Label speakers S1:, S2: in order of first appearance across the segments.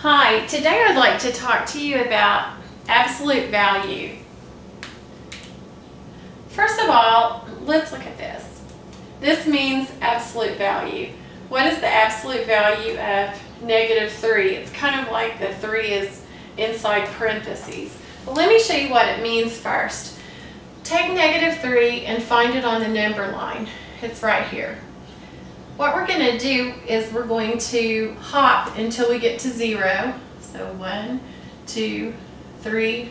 S1: Hi, today I'd like to talk to you about absolute value. First of all, let's look at this. This means absolute value. What is the absolute value of -3? It's kind of like the 3 is inside parentheses. Well, let me show you what it means first. Take -3 and find it on the number line. It's right here. What we're going to do is we're going to hop until we get to 0. So 1, 2, 3.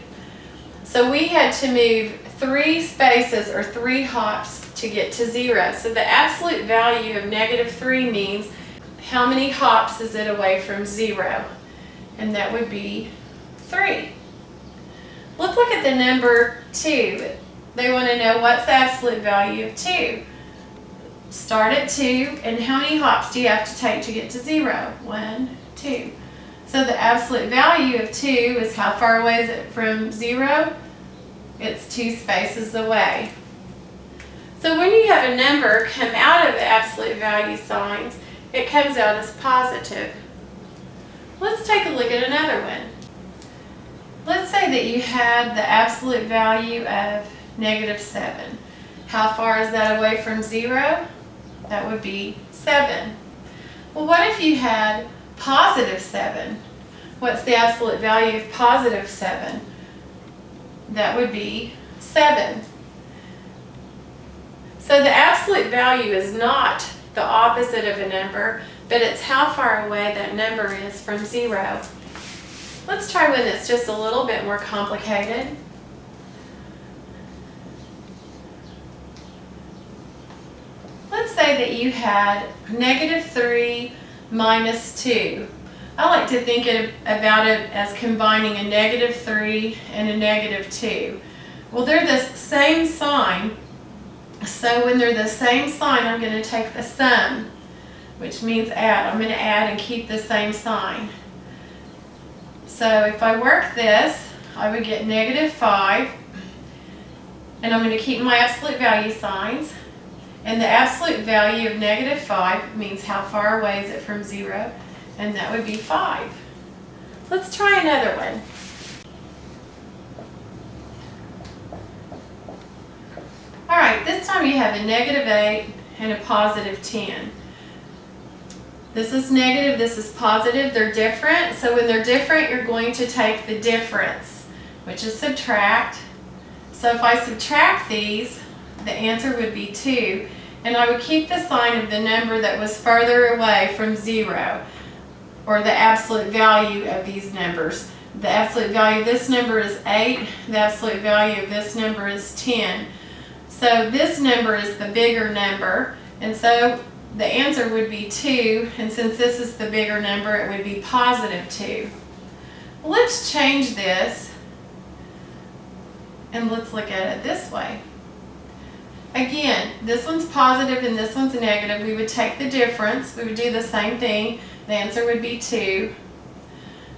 S1: So we had to move 3 spaces or 3 hops to get to 0. So the absolute value of -3 means how many hops is it away from 0? And that would be 3. Let's look at the number 2. They want to know what's the absolute value of 2. Start at 2, and how many hops do you have to take to get to 0? 1, 2. So the absolute value of 2 is how far away is it from 0? It's 2 spaces away. So when you have a number come out of the absolute value signs, it comes out as positive. Let's take a look at another one. Let's say that you had the absolute value of -7. How far is that away from 0? That would be 7. Well, what if you had +7? What's the absolute value of +7? That would be 7. So the absolute value is not the opposite of a number, but it's how far away that number is from 0. Let's try one that's just a little bit more complicated. Let's say that you had -3 minus 2. I like to think about it as combining a -3 and a -2. Well, they're the same sign, so when they're the same sign, I'm going to take the sum, which means add. I'm going to add and keep the same sign. So if I work this, I would get -5, and I'm going to keep my absolute value signs. And the absolute value of -5 means how far away is it from 0, and that would be 5. Let's try another one. Alright, this time you have a -8 and a +10. This is negative, this is positive, they're different. So when they're different, you're going to take the difference, which is subtract. So if I subtract these, the answer would be 2, and I would keep the sign of the number that was further away from 0, or the absolute value of these numbers. The absolute value of this number is 8, the absolute value of this number is 10. So this number is the bigger number, and so the answer would be 2, and since this is the bigger number, it would be +2. Let's change this, and let's look at it this way. Again, this one's positive and this one's negative. We would take the difference. We would do the same thing. The answer would be 2.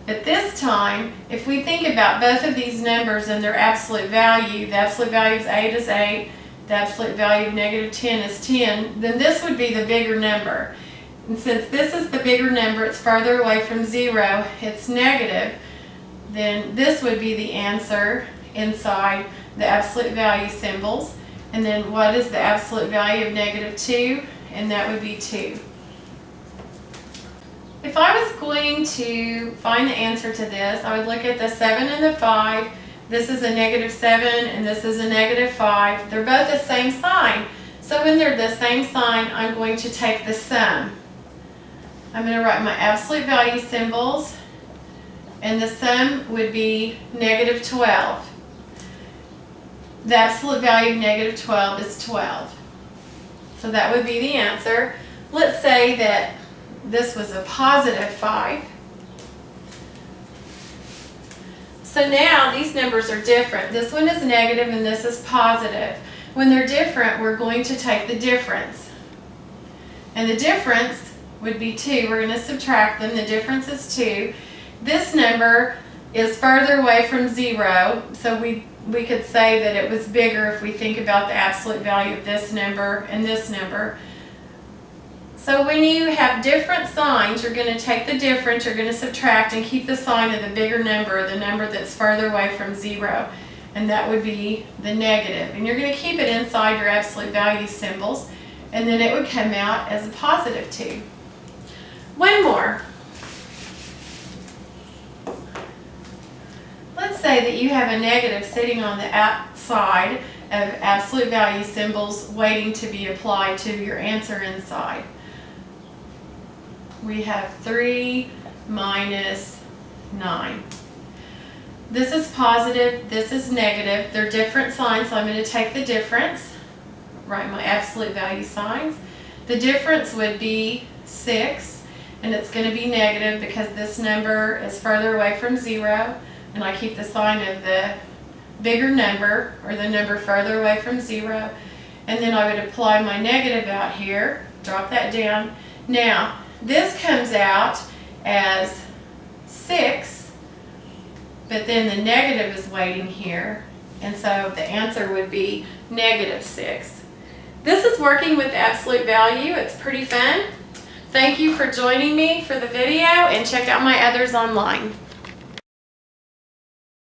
S1: But this time, if we think about both of these numbers and their absolute value, the absolute value of 8 is 8, the absolute value of -10 is 10, then this would be the bigger number. And since this is the bigger number, it's farther away from 0, it's negative, then this would be the answer inside the absolute value symbols. And then what is the absolute value of -2? And that would be 2. If I was going to find the answer to this, I would look at the 7 and the 5. This is a -7 and this is a -5. They're both the same sign. So when they're the same sign, I'm going to take the sum. I'm going to write my absolute value symbols, and the sum would be -12. The absolute value of -12 is 12. So that would be the answer. Let's say that this was a +5. So now these numbers are different. This one is negative and this is positive. When they're different, we're going to take the difference. And the difference would be 2. We're going to subtract them. The difference is 2. This number is further away from 0, so we could say that it was bigger if we think about the absolute value of this number and this number. So when you have different signs, you're going to take the difference, you're going to subtract and keep the sign of the bigger number, the number that's further away from 0. And that would be the negative. And you're going to keep it inside your absolute value symbols, and then it would come out as a positive 2. One more. Let's say that you have a negative sitting on the outside of absolute value symbols waiting to be applied to your answer inside. We have 3 minus 9. This is positive, this is negative. They're different signs, so I'm going to take the difference, write my absolute value signs. The difference would be 6, and it's going to be negative because this number is further away from 0, and I keep the sign of the bigger number, or the number further away from 0, and then I would apply my negative out here, drop that down. Now, this comes out as 6, but then the negative is waiting here, and so the answer would be negative 6. This is working with absolute value. It's pretty fun. Thank you for joining me for the video, and check out my others online.